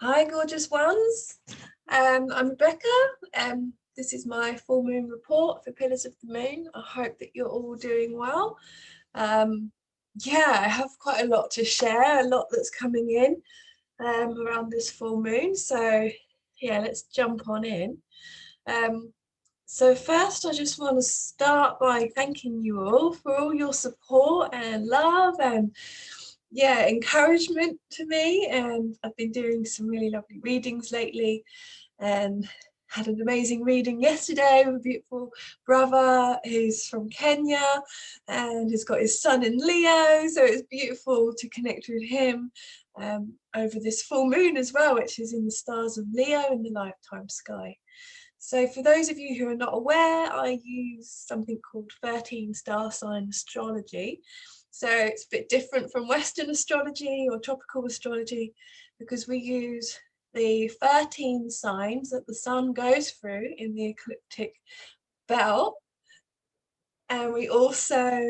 Hi, gorgeous ones. I'm Rebekah. This is my full moon report for Pillars of the Moon. I hope that you're all doing well. Yeah, I have quite a lot to share, a lot that's coming in around this full moon. So yeah, let's jump on in. So first, I just want to start by thanking you all for all your support and love and yeah, encouragement to me. And I've been doing some really lovely readings lately and had an amazing reading yesterday with a beautiful brother who's from Kenya and has got his sun in Leo. So it's beautiful to connect with him over this full moon as well, which is in the stars of Leo in the lifetime sky. So for those of you who are not aware, I use something called 13 star sign astrology. So it's a bit different from Western astrology or tropical astrology because we use the 13 signs that the sun goes through in the ecliptic belt. And we also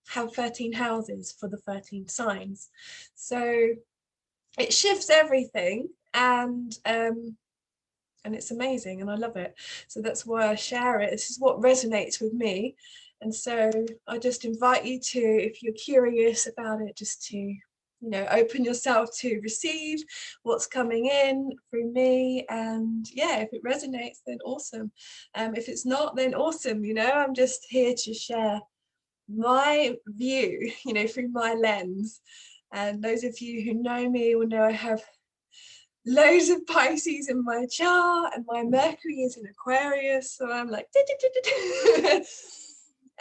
have 13 houses for the 13 signs. So it shifts everything and it's amazing and I love it. So that's why I share it. This is what resonates with me. And so I just invite you to, if you're curious about it, just to, you know, open yourself to receive what's coming in through me. And yeah, if it resonates, then awesome. If it's not, then awesome. You know, I'm just here to share my view, you know, through my lens. And those of you who know me will know I have loads of Pisces in my chart and my Mercury is in Aquarius, so I'm like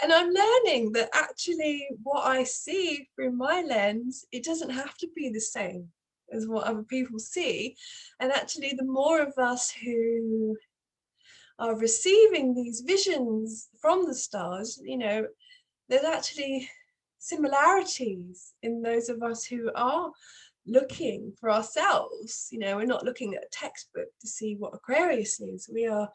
and I'm learning that actually what I see through my lens, it doesn't have to be the same as what other people see. And actually the more of us who are receiving these visions from the stars, you know, there's actually similarities in those of us who are looking for ourselves. You know, we're not looking at a textbook to see what Aquarius is. We are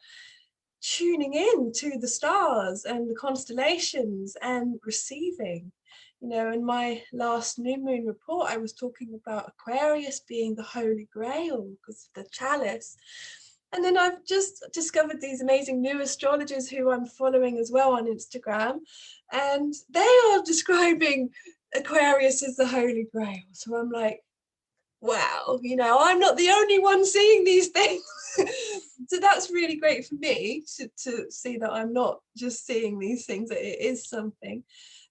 tuning in to the stars and the constellations and receiving. You know, in my last new moon report, I was talking about Aquarius being the Holy Grail because of the chalice. And then I've just discovered these amazing new astrologers who I'm following as well on Instagram, and they are describing Aquarius as the Holy Grail. So I'm like, wow, you know, I'm not the only one seeing these things. So that's really great for me to see that I'm not just seeing these things, that it is something.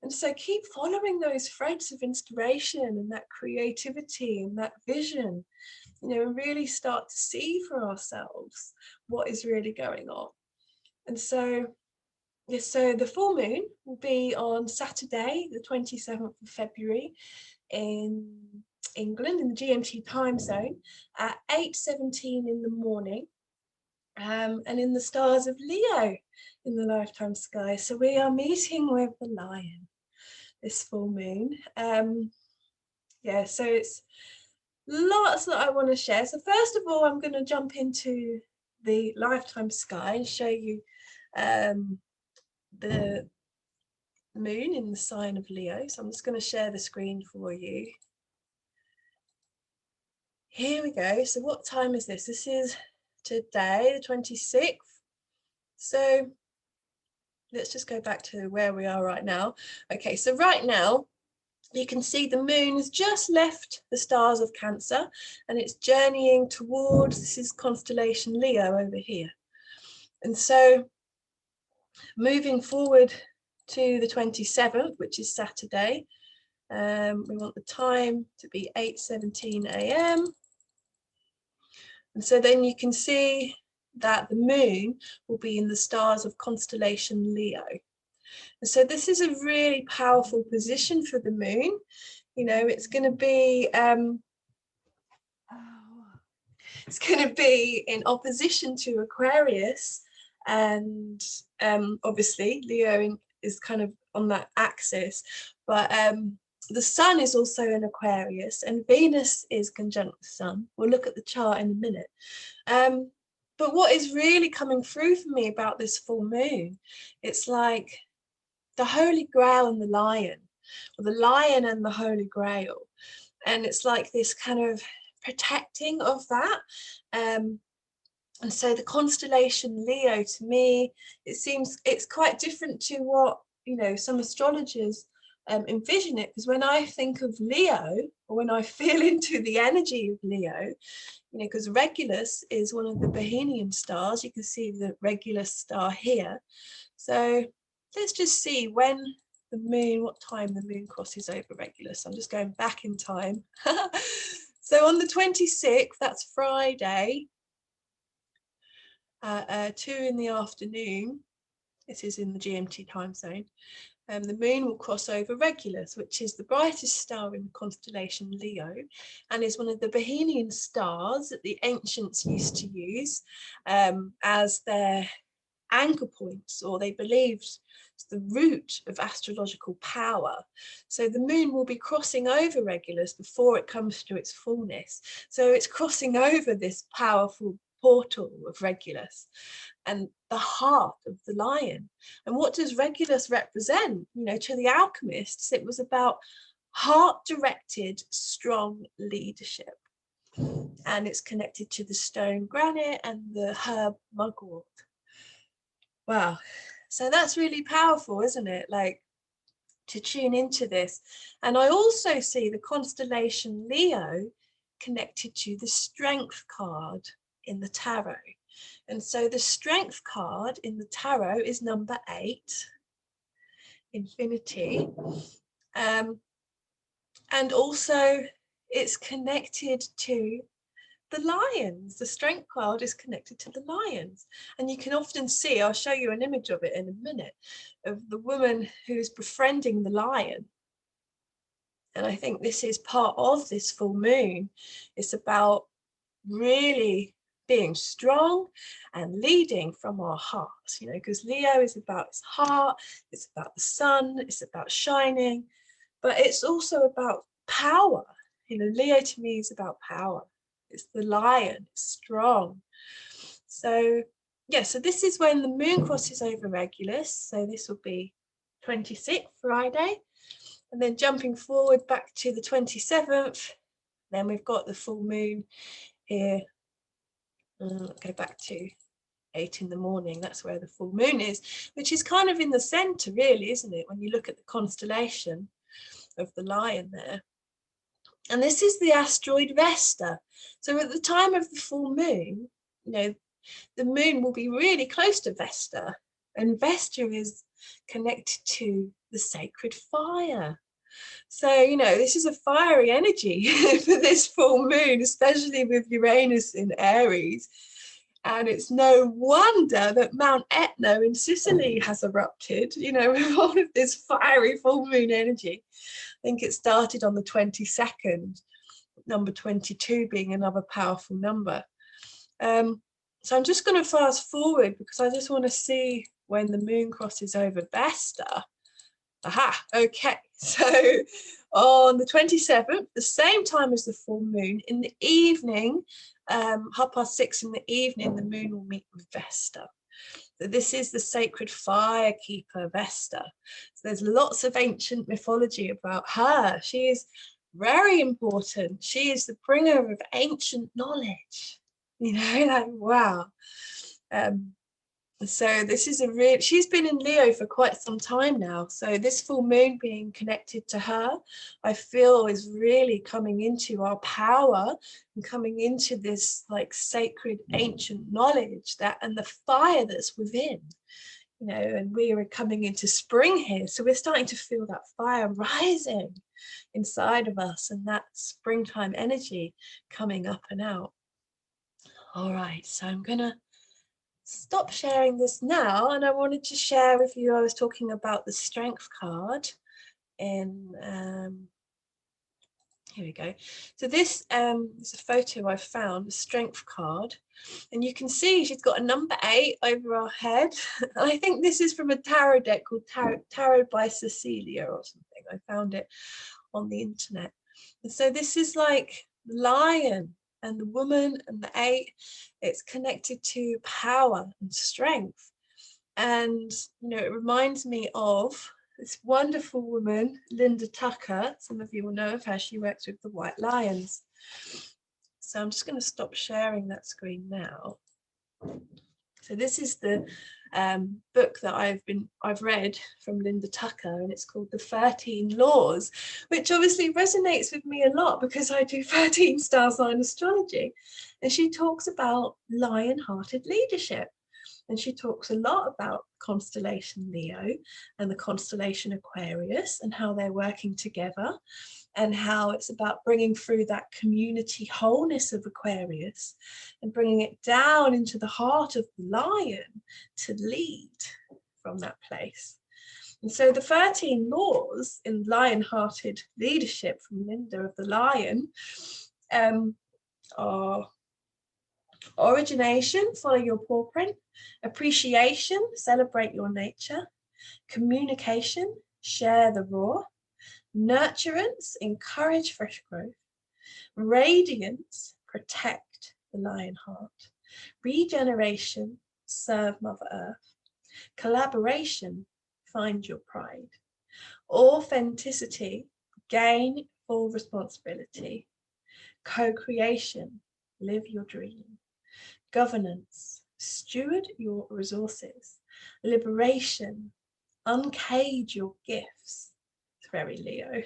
And so keep following those threads of inspiration and that creativity and that vision, you know, and really start to see for ourselves what is really going on. And so, yeah, so the full moon will be on Saturday, the 27th of February in England, in the GMT time zone, at 8:17 in the morning, and in the stars of Leo in the lifetime sky. So we are meeting with the lion this full moon. Yeah, so it's lots that I want to share. So first of all, I'm going to jump into the lifetime sky and show you the moon in the sign of Leo. So I'm just going to share the screen for you. Here we go. So what time is this? This is today, the 26th. So let's just go back to where we are right now. Okay, so right now, you can see the moon has just left the stars of Cancer and it's journeying towards, this is constellation Leo over here. And so moving forward to the 27th, which is Saturday, we want the time to be 8:17 a.m. And so then you can see that the moon will be in the stars of constellation Leo. And so this is a really powerful position for the moon. You know, it's going to be in opposition to Aquarius, and obviously Leo is kind of on that axis, but the sun is also in Aquarius and Venus is conjunct the sun. We'll look at the chart in a minute. But what is really coming through for me about this full moon, it's like the Holy Grail and the lion, or the lion and the Holy Grail. And it's like this kind of protecting of that. And so the constellation Leo, to me, it seems it's quite different to what, you know, some astrologers envision it. Because when I think of Leo, or when I feel into the energy of Leo, you know, because Regulus is one of the Behenian stars. You can see the Regulus star here. So let's just see when the moon, what time the moon crosses over Regulus. I'm just going back in time. So on the 26th, that's Friday, 2 in the afternoon, this is in the GMT time zone, the moon will cross over Regulus, which is the brightest star in the constellation Leo, and is one of the Behenian stars that the ancients used to use as their anchor points, or they believed the root of astrological power. So the moon will be crossing over Regulus before it comes to its fullness. So it's crossing over this powerful portal of Regulus and the heart of the lion. And what does Regulus represent? You know, to the alchemists, it was about heart-directed, strong leadership. And it's connected to the stone granite and the herb mugwort. Wow. So that's really powerful, isn't it? Like, to tune into this. And I also see the constellation Leo connected to the strength card in the tarot. And so the strength card in the tarot is number 8, infinity. And also it's connected to the lions. The strength card is connected to the lions. And you can often see, I'll show you an image of it in a minute, of the woman who's befriending the lion. And I think this is part of this full moon. It's about really being strong and leading from our hearts, you know, because Leo is about its heart, it's about the sun, it's about shining, but it's also about power. You know, Leo to me is about power. It's the lion, it's strong. So yeah, so this is when the moon crosses over Regulus. So this will be 26th, Friday. And then jumping forward back to the 27th, then we've got the full moon here. Go back to 8 in the morning, that's where the full moon is, which is kind of in the center, really, isn't it, when you look at the constellation of the lion there. And this is the asteroid Vesta. So at the time of the full moon, you know, the moon will be really close to Vesta, and Vesta is connected to the sacred fire. So, you know, this is a fiery energy for this full moon, especially with Uranus in Aries. And it's no wonder that Mount Etna in Sicily has erupted, you know, with all of this fiery full moon energy. I think it started on the 22nd, number 22 being another powerful number. So I'm just going to fast forward because I just want to see when the moon crosses over Vesta. Aha, okay. So on the 27th, the same time as the full moon, in the evening, 6:30 in the evening, the moon will meet with Vesta. So this is the sacred fire keeper, Vesta. So there's lots of ancient mythology about her. She is very important. She is the bringer of ancient knowledge. You know, like, wow. So this is she's been in Leo for quite some time now. So this full moon being connected to her, I feel is really coming into our power and coming into this like sacred ancient knowledge that and the fire that's within, you know, and we are coming into spring here. So we're starting to feel that fire rising inside of us and that springtime energy coming up and out. All right, so I'm gonna stop sharing this now, and I wanted to share with you, I was talking about the strength card in here we go. So this is a photo I found, a strength card, and you can see she's got a number 8 over her head. And I think this is from a tarot deck called Tarot by Cecilia or something. I found it on the internet. And so this is like the lion and the woman and the 8. It's connected to power and strength. And, you know, it reminds me of this wonderful woman, Linda Tucker. Some of you will know of her. She works with the White Lions. So I'm just going to stop sharing that screen now. So this is the book that I've read from Linda Tucker, and it's called The 13 Laws, which obviously resonates with me a lot because I do 13 star sign astrology. And she talks about lion-hearted leadership. And she talks a lot about constellation Leo and the constellation Aquarius and how they're working together, and how it's about bringing through that community wholeness of Aquarius and bringing it down into the heart of the lion to lead from that place. And so the 13 laws in lion-hearted leadership from Linda of the Lion are origination, follow your paw print; appreciation, celebrate your nature; communication, share the raw; nurturance, encourage fresh growth; radiance, protect the lion heart; regeneration, serve Mother Earth; collaboration, find your pride; authenticity, gain full responsibility; co-creation, live your dream; governance, steward your resources; liberation, uncage your gifts. It's very Leo.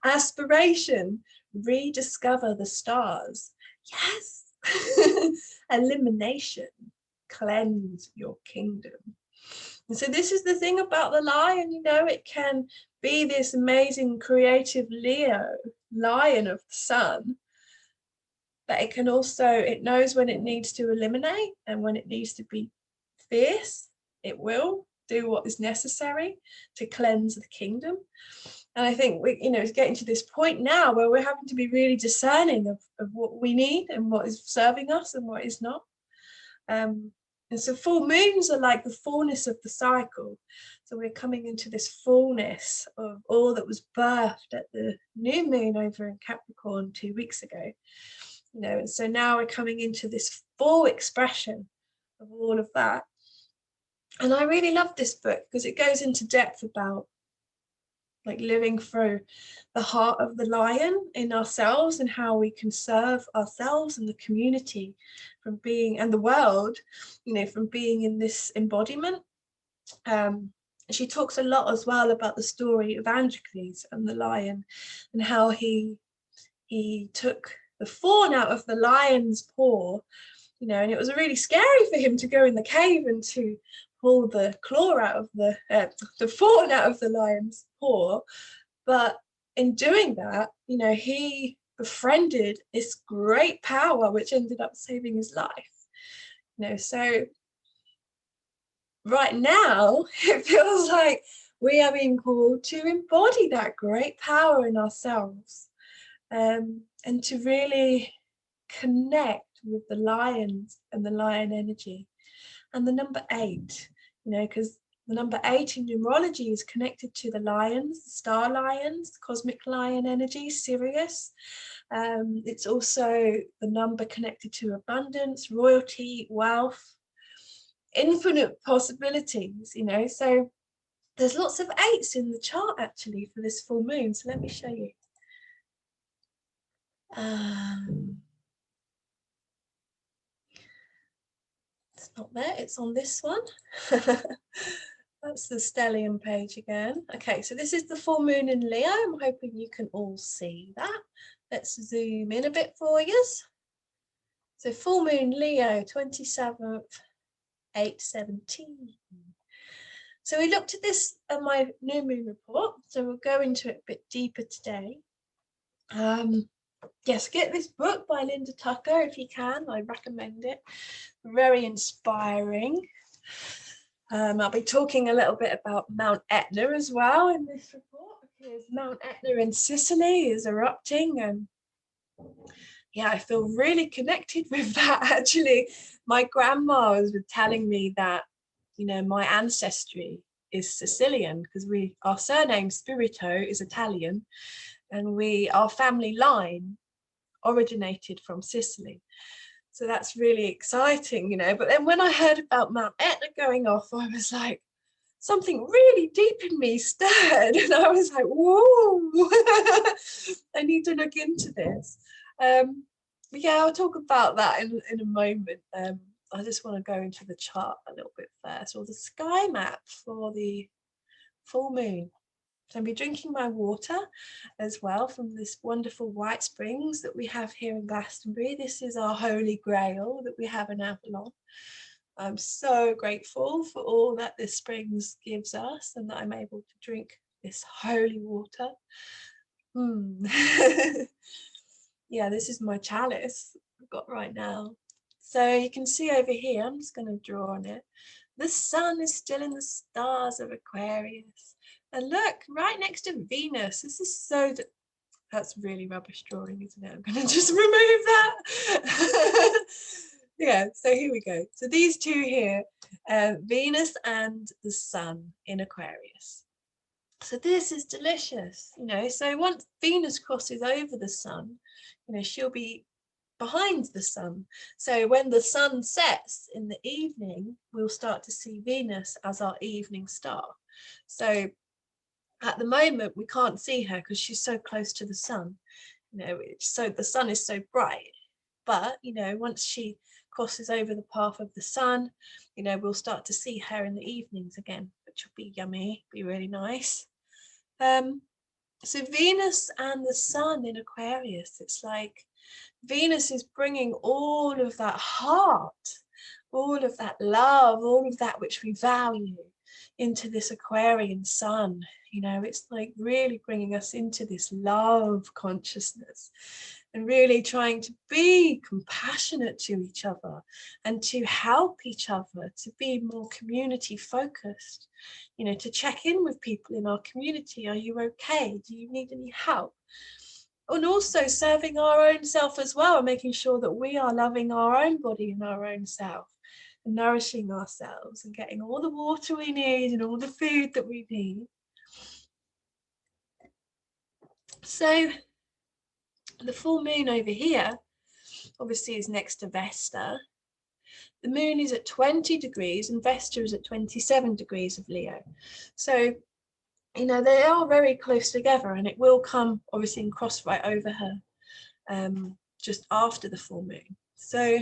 Aspiration, rediscover the stars. Yes. Elimination, cleanse your kingdom. And so this is the thing about the lion, you know, it can be this amazing creative Leo, lion of the sun, but it can also, it knows when it needs to eliminate, and when it needs to be fierce, it will do what is necessary to cleanse the kingdom. And I think we, you know, it's getting to this point now where we're having to be really discerning of what we need and what is serving us and what is not. And so full moons are like the fullness of the cycle. So we're coming into this fullness of all that was birthed at the new moon over in Capricorn 2 weeks ago. You know, and so now we're coming into this full expression of all of that. And I really love this book because it goes into depth about like living through the heart of the lion in ourselves and how we can serve ourselves and the community from being, and the world, you know, from being in this embodiment. She talks a lot as well about the story of Androcles and the lion, and how he took the fawn out of the lion's paw, you know, and it was really scary for him to go in the cave and to pull the claw out of the fawn out of the lion's paw. But in doing that, you know, he befriended this great power which ended up saving his life. You know, so right now it feels like we are being called to embody that great power in ourselves, and to really connect with the lions and the lion energy. And the number 8, you know, because the number 8 in numerology is connected to the lions, the star lions, the cosmic lion energy, Sirius. It's also the number connected to abundance, royalty, wealth, infinite possibilities, you know. So there's lots of 8s in the chart actually for this full moon. So let me show you. It's not there, it's on this one. That's the stellium page again. Okay, so this is the full moon in Leo. I'm hoping you can all see that. Let's zoom in a bit for you. So full moon Leo, 27th, 8/17. So we looked at this at my new moon report. So we'll go into it a bit deeper today. Yes, get this book by Linda Tucker if you can. I recommend it. Very inspiring. I'll be talking a little bit about Mount Etna as well in this report, because Mount Etna in Sicily is erupting, and yeah, I feel really connected with that actually. My grandma was telling me that, you know, my ancestry is Sicilian because our surname Spirito is Italian, and our family line originated from Sicily. So that's really exciting, you know. But then when I heard about Mount Etna going off, I was like, something really deep in me stirred. And I was like, whoa, I need to look into this. yeah, I'll talk about that in a moment. I just want to go into the chart a little bit first, or the sky map for the full moon. So I'll be drinking my water as well from this wonderful white springs that we have here in Glastonbury. This is our holy grail that we have in Avalon. I'm so grateful for all that this springs gives us and that I'm able to drink this holy water. Yeah, this is my chalice I've got right now. So you can see over here, I'm just going to draw on it. The sun is still in the stars of Aquarius. And look, right next to Venus. This is so, that's really rubbish drawing, isn't it? I'm going to just remove that. Yeah, so here we go. So these two here, Venus and the sun in Aquarius. So this is delicious, you know. So once Venus crosses over the sun, you know, she'll be behind the sun. So when the sun sets in the evening, we'll start to see Venus as our evening star. So at the moment, we can't see her because she's so close to the sun, you know, so the sun is so bright. But, you know, once she crosses over the path of the sun, you know, we'll start to see her in the evenings again, which will be yummy, be really nice. So Venus and the sun in Aquarius, it's like Venus is bringing all of that heart, all of that love, all of that which we value into this Aquarian sun. You know, it's like really bringing us into this love consciousness and really trying to be compassionate to each other and to help each other, to be more community focused, you know, to check in with people in our community. Are you okay? Do you need any help? And also serving our own self as well, and making sure that we are loving our own body and our own self and nourishing ourselves and getting all the water we need and all the food that we need. So the full moon over here obviously is next to Vesta. The moon is at 20 degrees and Vesta is at 27 degrees of Leo. So, you know, they are very close together, and it will come obviously and cross right over her just after the full moon. So,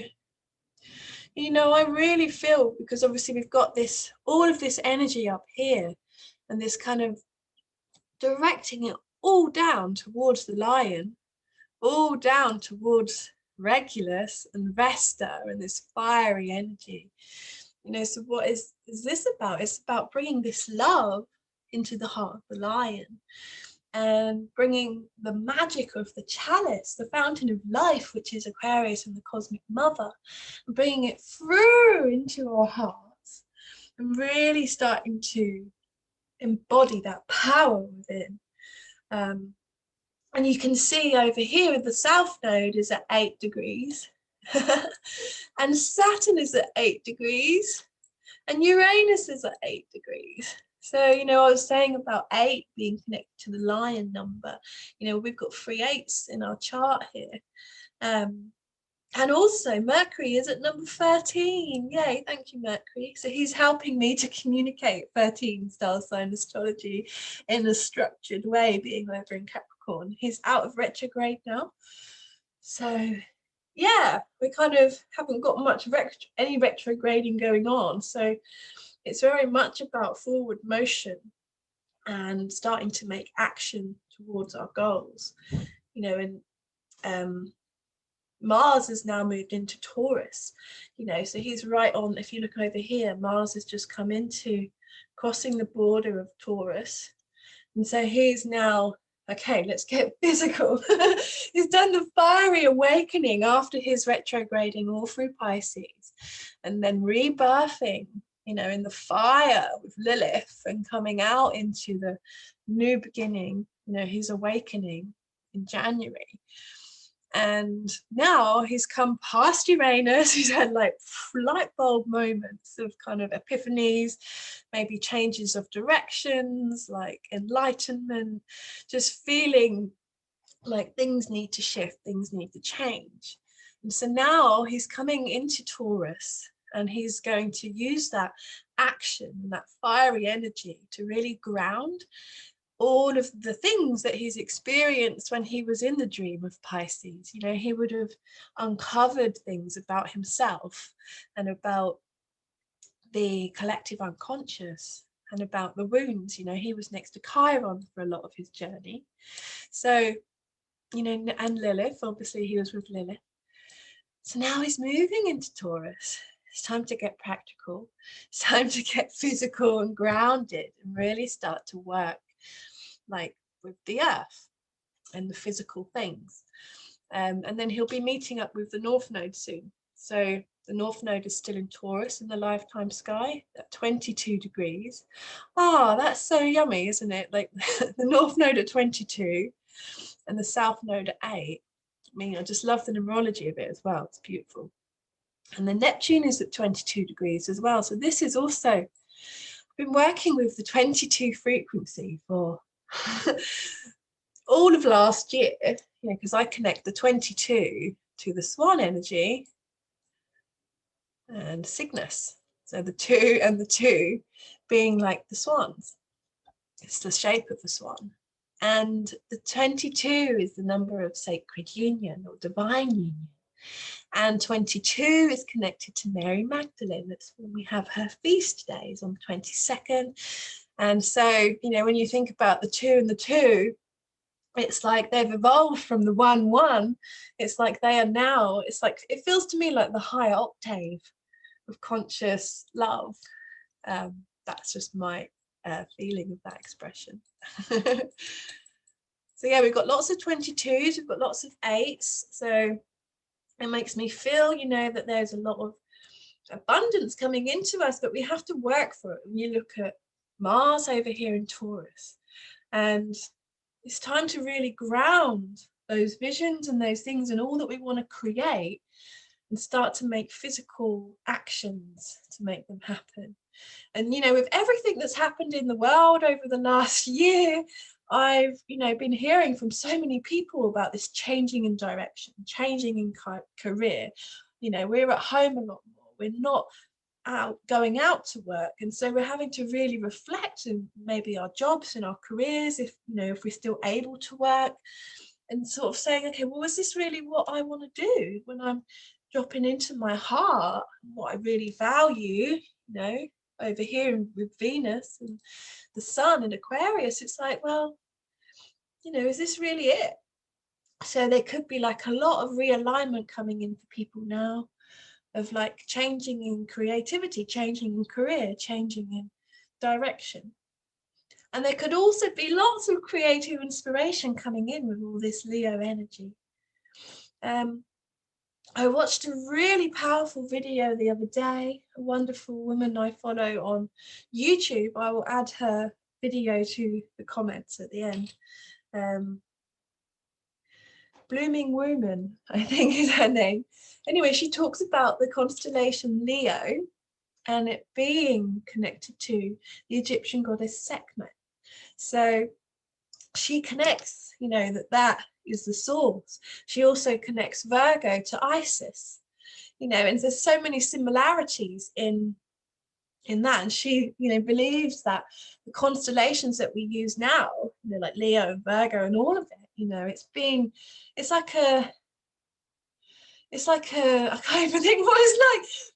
you know, I really feel, because obviously we've got this, all of this energy up here and this kind of directing it all down towards the lion, all down towards Regulus and Vesta and this fiery energy. You know, so what is this about? It's about bringing this love into the heart of the lion and bringing the magic of the chalice, the fountain of life, which is Aquarius and the cosmic mother, and bringing it through into our hearts and really starting to embody that power within. And you can see over here the south node is at 8 degrees and Saturn is at 8 degrees and Uranus is at 8 degrees. So, you know, I was saying about 8 being connected to the lion number. You know, we've got 3 8s in our chart here. And also Mercury is at number 13. Yay, thank you, Mercury. So he's helping me to communicate 13 star sign astrology in a structured way, being over in Capricorn. He's out of retrograde now. So yeah, we kind of haven't got much any retrograding going on. So it's very much about forward motion and starting to make action towards our goals. You know, and Mars has now moved into Taurus, you know, so he's right on, if you look over here, Mars has just come into crossing the border of Taurus. And so he's now, okay, let's get physical. He's done the fiery awakening after his retrograding all through Pisces and then rebirthing, you know, in the fire with Lilith and coming out into the new beginning, you know, his awakening in January. And now he's come past Uranus. He's had like light bulb moments of kind of epiphanies, maybe changes of directions, like enlightenment, just feeling like things need to shift, things need to change. And so now he's coming into Taurus and he's going to use that action and that fiery energy to really ground all of the things that he's experienced when he was in the dream of Pisces. You know, he would have uncovered things about himself and about the collective unconscious and about the wounds. You know, he was next to Chiron for a lot of his journey. So, you know, and Lilith, obviously he was with Lilith. So now he's moving into Taurus. It's time to get practical. It's time to get physical and grounded and really start to work like with the earth and the physical things. And then he'll be meeting up with the North Node soon. So the North Node is still in Taurus in the lifetime sky at 22 degrees. Oh, that's so yummy, isn't it? Like the North Node at 22 and the South Node at 8. I mean, I just love the numerology of it as well. It's beautiful. And the Neptune is at 22 degrees as well. So this is also, I've been working with the 22 frequency for all of last year, you know, because I connect the 22 to the Swan energy and Cygnus. So the 2 and the 2 being like the swans. It's the shape of the swan. And the 22 is the number of sacred union or divine union. And 22 is connected to Mary Magdalene. That's when we have her feast days on the 22nd. And so, you know, when you think about the 2 and the 2, it's like they've evolved from the 1-1. It's like they are now, it's like, it feels to me like the higher octave of conscious love. That's just my feeling of that expression. So yeah, we've got lots of 22s, we've got lots of 8s. So it makes me feel, you know, that there's a lot of abundance coming into us, but we have to work for it. When you look at Mars over here in Taurus, and it's time to really ground those visions and those things and all that we want to create and start to make physical actions to make them happen. And, you know, with everything that's happened in the world over the last year, I've, you know, been hearing from so many people about this changing in direction, changing in career. You know, we're at home a lot more. We're not going out to work. And so we're having to really reflect in maybe our jobs and our careers, if, you know, if we're still able to work, and sort of saying, okay, well, is this really what I want to do when I'm dropping into my heart, what I really value, you know, over here with Venus and the sun and Aquarius? It's like, well, you know, is this really it? So there could be like a lot of realignment coming in for people now, of like changing in creativity, changing in career, changing in direction. And there could also be lots of creative inspiration coming in with all this Leo energy. I watched a really powerful video the other day, a wonderful woman I follow on YouTube. I will add her video to the comments at the end. Blooming Woman, I think is her name. Anyway, she talks about the constellation Leo and it being connected to the Egyptian goddess Sekhmet. So she connects, you know, that is the source. She also connects Virgo to Isis, you know, and there's so many similarities in that. And she, you know, believes that the constellations that we use now, you know, like Leo and Virgo and all of it, you know, it's like a I can't even think what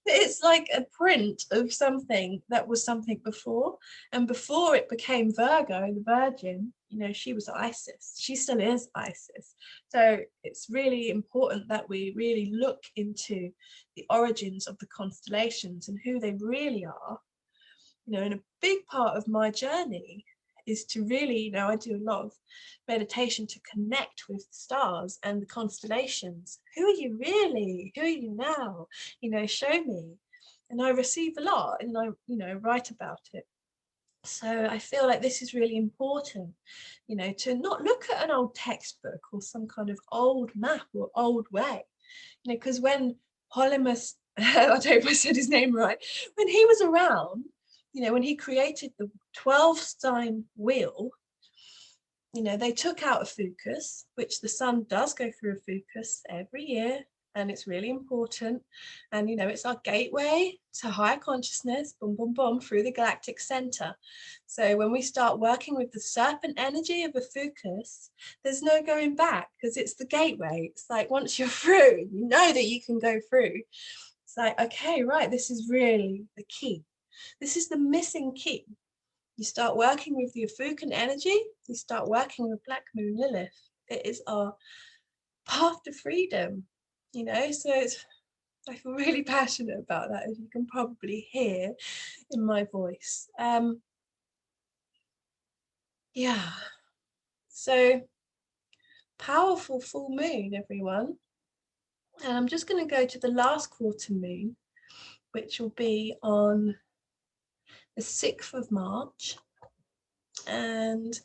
it's like a print of something that was something before. And before it became Virgo, the Virgin, you know, she was Isis. She still is Isis. So it's really important that we really look into the origins of the constellations and who they really are. You know, and a big part of my journey is to really, you know, I do a lot of meditation to connect with the stars and the constellations. Who are you really? Who are you now? You know, show me. And I receive a lot and I, you know, write about it. So I feel like this is really important, you know, to not look at an old textbook or some kind of old map or old way, you know, because when Polymus, I don't know if I said his name right, when he was around, you know, when he created the 12 sign wheel, you know, they took out a fucus, which the sun does go through a fucus every year. and it's really important. And, you know, it's our gateway to higher consciousness, boom, boom, boom, through the galactic center. So when we start working with the serpent energy of Ophiuchus, there's no going back, because it's the gateway. It's like once you're through, you know that you can go through. It's like, okay, right, this is really the key. This is the missing key. You start working with the Ophiuchian energy, you start working with Black Moon Lilith. It is our path to freedom, you know, so I feel really passionate about that, as you can probably hear in my voice. Yeah, so powerful full moon, everyone. And I'm just going to go to the last quarter moon, which will be on the 6th of March. And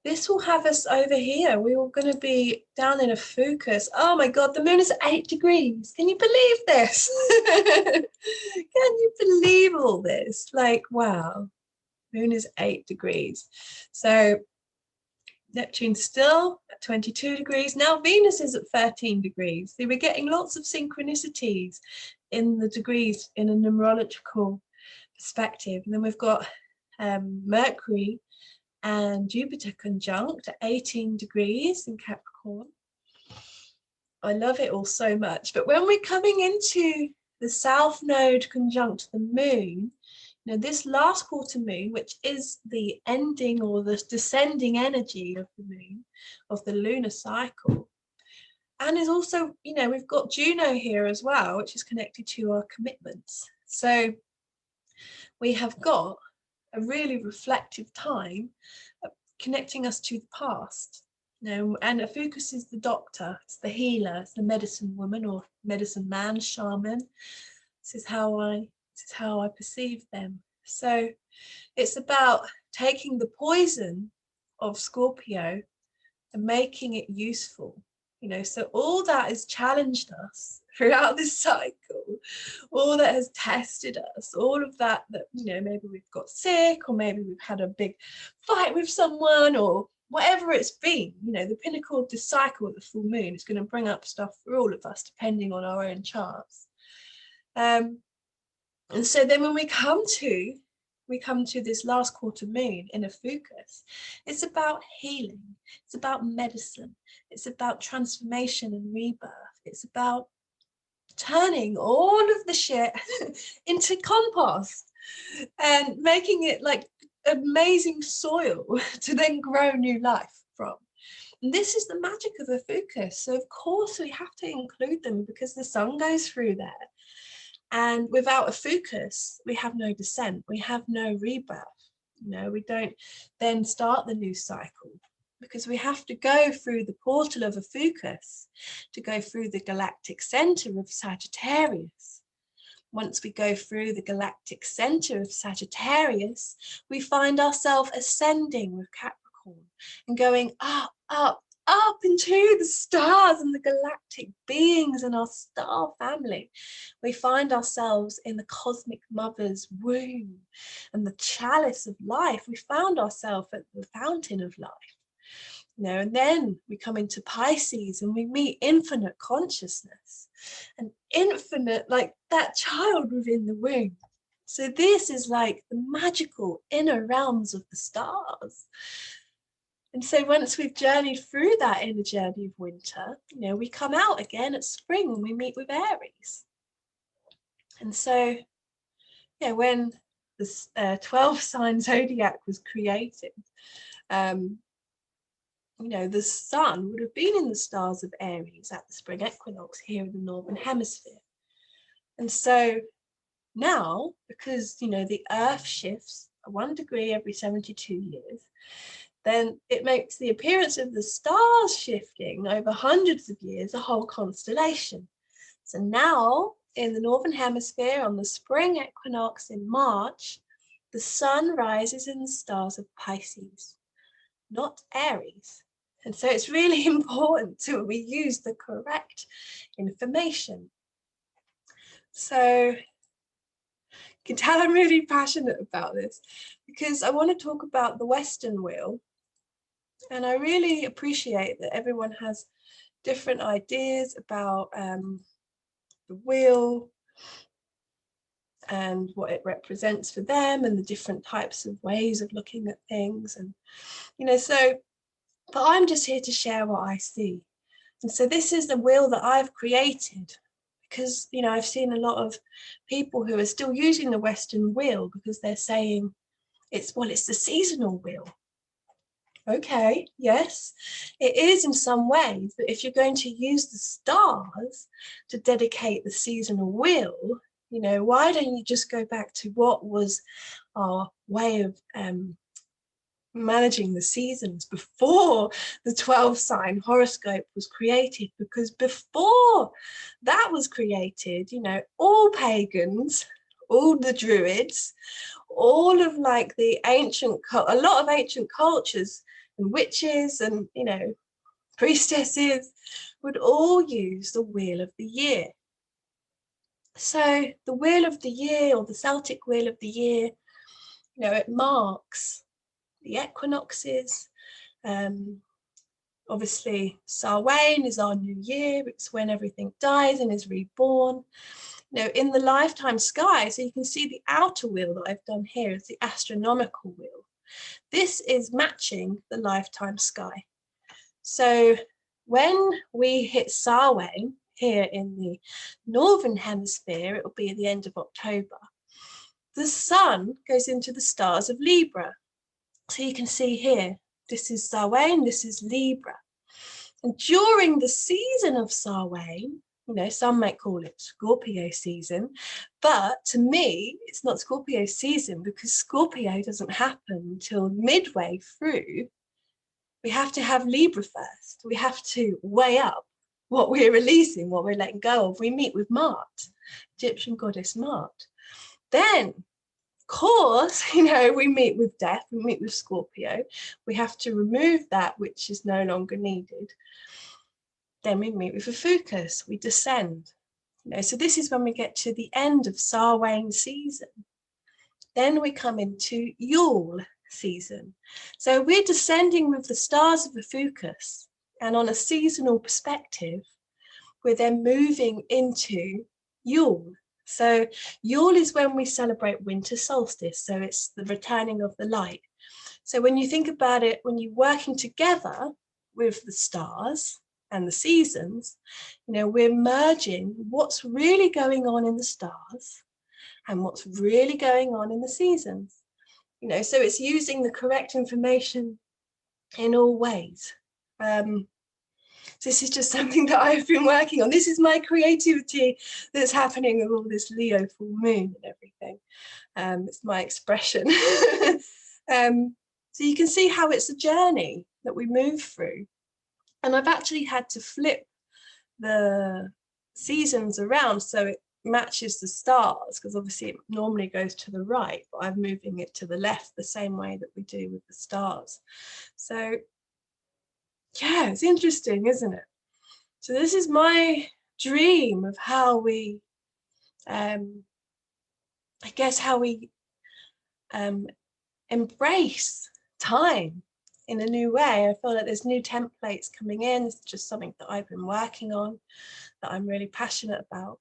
this will have us over here. We were going to be down in Ophiuchus. Oh my God, the moon is 8 degrees. Can you believe this? Can you believe all this? Like, wow, moon is 8 degrees. So Neptune's still at 22 degrees. Now Venus is at 13 degrees. So we're getting lots of synchronicities in the degrees in a numerological perspective. And then we've got Mercury and Jupiter conjunct at 18 degrees in Capricorn. I love it all so much. But when we're coming into the South Node conjunct the moon, you know, this last quarter moon, which is the ending or the descending energy of the moon, of the lunar cycle, and is also, you know, we've got Juno here as well, which is connected to our commitments. So we have got a really reflective time connecting us to the past. You know, and Ophiuchus is the doctor, it's the healer, it's the medicine woman or medicine man, shaman. This is how I perceive them. So it's about taking the poison of Scorpio and making it useful. You know, so all that has challenged us throughout this cycle, all that has tested us, all of that, you know, maybe we've got sick, or maybe we've had a big fight with someone, or whatever it's been, you know, the pinnacle of this cycle at the full moon is going to bring up stuff for all of us, depending on our own charts. And so then when we come to this last quarter moon in Ophiuchus, it's about healing, it's about medicine, it's about transformation and rebirth, it's about turning all of the shit into compost and making it like amazing soil to then grow new life from. And this is the magic of Ophiuchus. So of course we have to include them because the sun goes through there. And without Ophiuchus, we have no descent, we have no rebirth. You know, we don't then start the new cycle, because we have to go through the portal of Ophiuchus to go through the galactic center of Sagittarius. Once we go through the galactic center of Sagittarius, we find ourselves ascending with Capricorn and going up, up, up into the stars and the galactic beings in our star family. We find ourselves in the cosmic mother's womb and the chalice of life. We found ourselves at the fountain of life. You know, and then we come into Pisces and we meet infinite consciousness and infinite, like that child within the womb. So this is like the magical inner realms of the stars. And so once we've journeyed through that inner journey of winter, you know, we come out again at spring and we meet with Aries. And so, yeah, when the 12 sign zodiac was created, you know, the sun would have been in the stars of Aries at the spring equinox here in the Northern Hemisphere. And so now, because, you know, the Earth shifts 1 degree every 72 years, then it makes the appearance of the stars shifting over hundreds of years a whole constellation. So now, in the Northern Hemisphere on the spring equinox in March, the sun rises in the stars of Pisces, not Aries. And so it's really important that we use the correct information. So you can tell I'm really passionate about this because I want to talk about the Western wheel. And I really appreciate that everyone has different ideas about the wheel and what it represents for them and the different types of ways of looking at things. And, you know, so, but I'm just here to share what I see. And so this is the wheel that I've created, because, you know, I've seen a lot of people who are still using the Western wheel because they're saying it's the seasonal wheel. Okay, yes, it is in some ways, but if you're going to use the stars to dedicate the seasonal wheel, you know, why don't you just go back to what was our way of managing the seasons before the 12 sign horoscope was created? Because before that was created, you know, all pagans, all the druids, all of like the ancient, a lot of ancient cultures and witches and, you know, priestesses would all use the wheel of the year. So the wheel of the year, or the Celtic wheel of the year, you know, it marks the equinoxes. Obviously, Samhain is our new year. It's when everything dies and is reborn. You know, in the lifetime sky, so you can see the outer wheel that I've done here is the astronomical wheel. This is matching the lifetime sky. So when we hit Samhain here in the northern hemisphere, it will be at the end of October. The sun goes into the stars of Libra. So you can see here, this is Samhain, this is Libra. And during the season of Samhain, you know, some might call it Scorpio season, but to me, it's not Scorpio season because Scorpio doesn't happen until midway through. We have to have Libra first. We have to weigh up what we're releasing, what we're letting go of. We meet with Mart, Egyptian goddess Mart. Then, of course, you know, we meet with death, we meet with Scorpio. We have to remove that which is no longer needed. Then we meet with Ophiuchus, we descend. You know, so this is when we get to the end of Samhain season. Then we come into Yule season. So we're descending with the stars of Ophiuchus, and on a seasonal perspective, we're then moving into Yule. So Yule is when we celebrate winter solstice. So it's the returning of the light. So when you think about it, when you're working together with the stars and the seasons, you know, we're merging what's really going on in the stars and what's really going on in the seasons. You know, so it's using the correct information in all ways. This is just something that I've been working on. This is my creativity that's happening with all this Leo full moon and everything. It's my expression. So you can see how it's a journey that we move through. And I've actually had to flip the seasons around so it matches the stars, because obviously it normally goes to the right, but I'm moving it to the left the same way that we do with the stars. So yeah, it's interesting, isn't it? So this is my dream of how we, I guess, how we embrace time in a new way. I feel like there's new templates coming in. It's just something that I've been working on, that I'm really passionate about.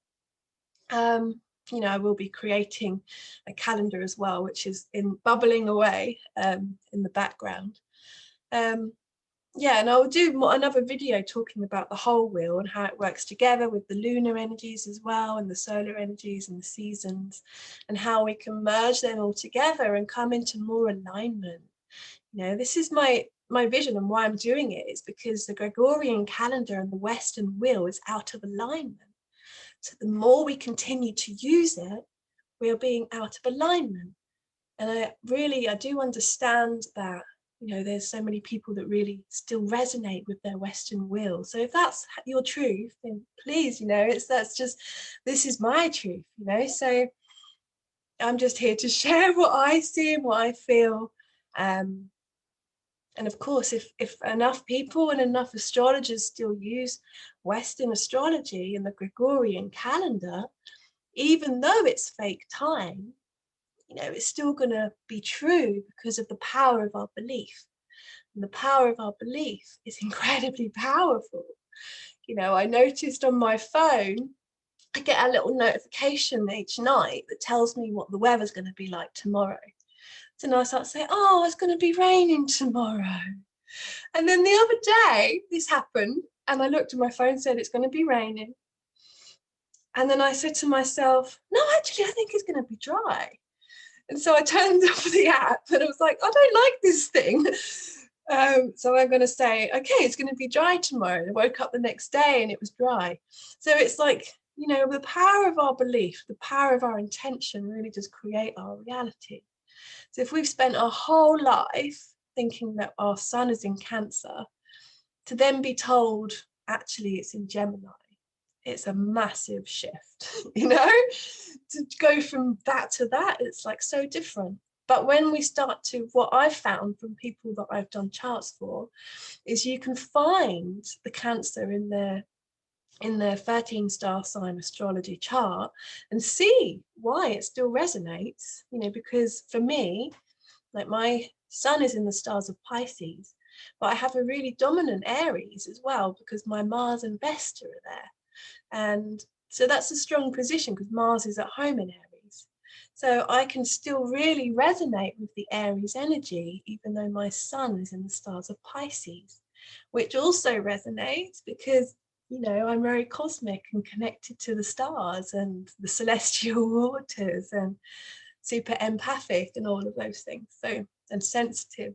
You know, I will be creating a calendar as well, which is bubbling away in the background. Yeah, and I'll do another video talking about the whole wheel and how it works together with the lunar energies as well, and the solar energies and the seasons, and how we can merge them all together and come into more alignment. You know, this is my vision, and why I'm doing it is because the Gregorian calendar and the Western wheel is out of alignment. So the more we continue to use it, we are being out of alignment. And I do understand that, you know, there's so many people that really still resonate with their Western will. So if that's your truth, then please, you know, this is my truth, you know. So I'm just here to share what I see and what I feel. And of course, if enough people and enough astrologers still use Western astrology and the Gregorian calendar, even though it's fake time, you know, it's still going to be true because of the power of our belief. And the power of our belief is incredibly powerful. You know, I noticed on my phone, I get a little notification each night that tells me what the weather's going to be like tomorrow. So now I start saying, oh, it's going to be raining tomorrow. And then the other day, this happened, and I looked at my phone and said, it's going to be raining. And then I said to myself, no, actually, I think it's going to be dry. And so I turned off the app and I was like, I don't like this thing. So I'm going to say, okay, it's going to be dry tomorrow. I woke up the next day and it was dry. So it's like, you know, the power of our belief, the power of our intention really does create our reality. So if we've spent our whole life thinking that our sun is in Cancer, to then be told, actually, it's in Gemini, it's a massive shift, you know, to go from that to that, it's like so different. But when we start to, what I've found from people that I've done charts for, is you can find the Cancer in their 13 star sign astrology chart and see why it still resonates, you know, because for me, like my sun is in the stars of Pisces, but I have a really dominant Aries as well, because my Mars and Vesta are there. And so that's a strong position because Mars is at home in Aries. So I can still really resonate with the Aries energy, even though my sun is in the stars of Pisces, which also resonates because, you know, I'm very cosmic and connected to the stars and the celestial waters and super empathic and all of those things. So, and sensitive.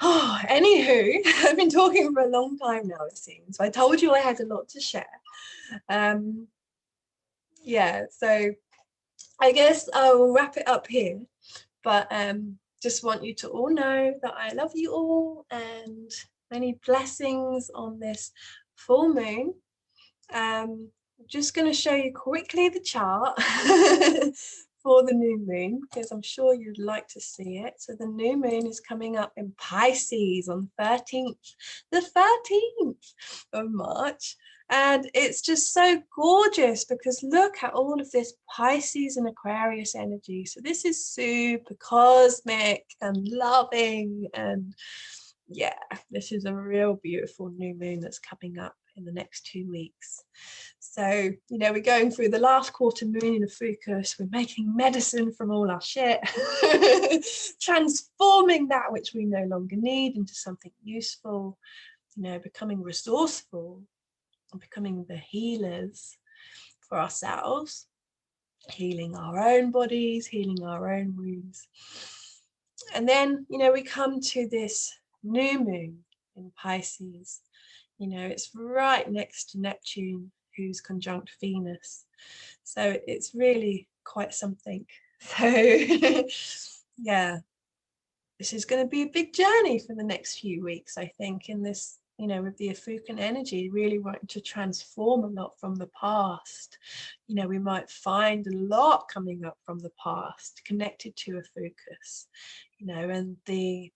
Oh, anywho, I've been talking for a long time now, it seems. I told you I had a lot to share. Yeah, so I guess I'll wrap it up here, but just want you to all know that I love you all and many blessings on this full moon. I'm just going to show you quickly the chart for the new moon, because I'm sure you'd like to see it. So the new moon is coming up in Pisces on the 13th of March. And it's just so gorgeous because look at all of this Pisces and Aquarius energy. So this is super cosmic and loving. And yeah, this is a real beautiful new moon that's coming up in the next 2 weeks. So, you know, we're going through the last quarter moon in Ophiuchus. We're making medicine from all our shit, transforming that which we no longer need into something useful, you know, becoming resourceful and becoming the healers for ourselves, healing our own bodies, healing our own wounds. And then, you know, we come to this new moon in Pisces. You know, it's right next to Neptune, who's conjunct Venus. So it's really quite something. So yeah, this is going to be a big journey for the next few weeks, I think, in this, you know, with the Ophiuchian energy, really wanting to transform a lot from the past. You know, we might find a lot coming up from the past connected to Ophiuchus, you know, and the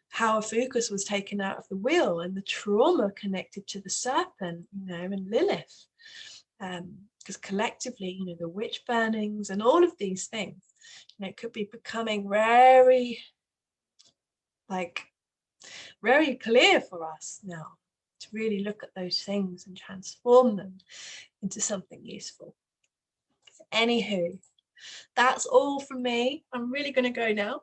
how Ophiuchus was taken out of the wheel and the trauma connected to the serpent, you know, and Lilith. Because collectively, you know, the witch burnings and all of these things, you know, it could be becoming very, like, very clear for us now to really look at those things and transform them into something useful. So, anywho, that's all from me. I'm really going to go now.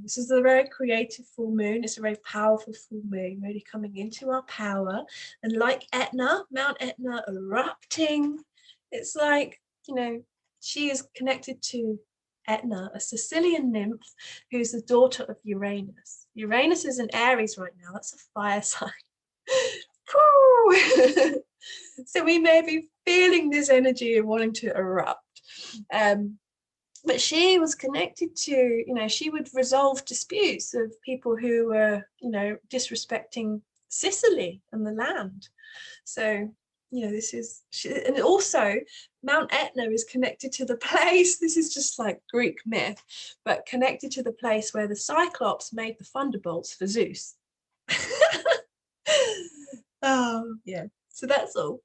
This is a very creative full moon. It's a very powerful full moon, really coming into our power. And like Etna, Mount Etna erupting, it's like, you know, she is connected to Etna, a Sicilian nymph who's the daughter of Uranus. Uranus is in Aries right now. That's a fire sign. So we may be feeling this energy and wanting to erupt. But she was connected to, you know, she would resolve disputes of people who were, you know, disrespecting Sicily and the land. So, you know, this is, and also Mount Etna is connected to the place, this is just like Greek myth, but connected to the place where the Cyclops made the thunderbolts for Zeus. Oh, yeah. So that's all.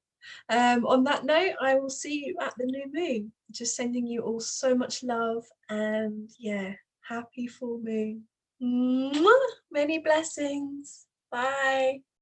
On that note, I will see you at the new moon. Just sending you all so much love and yeah, happy full moon. Mwah! Many blessings. Bye.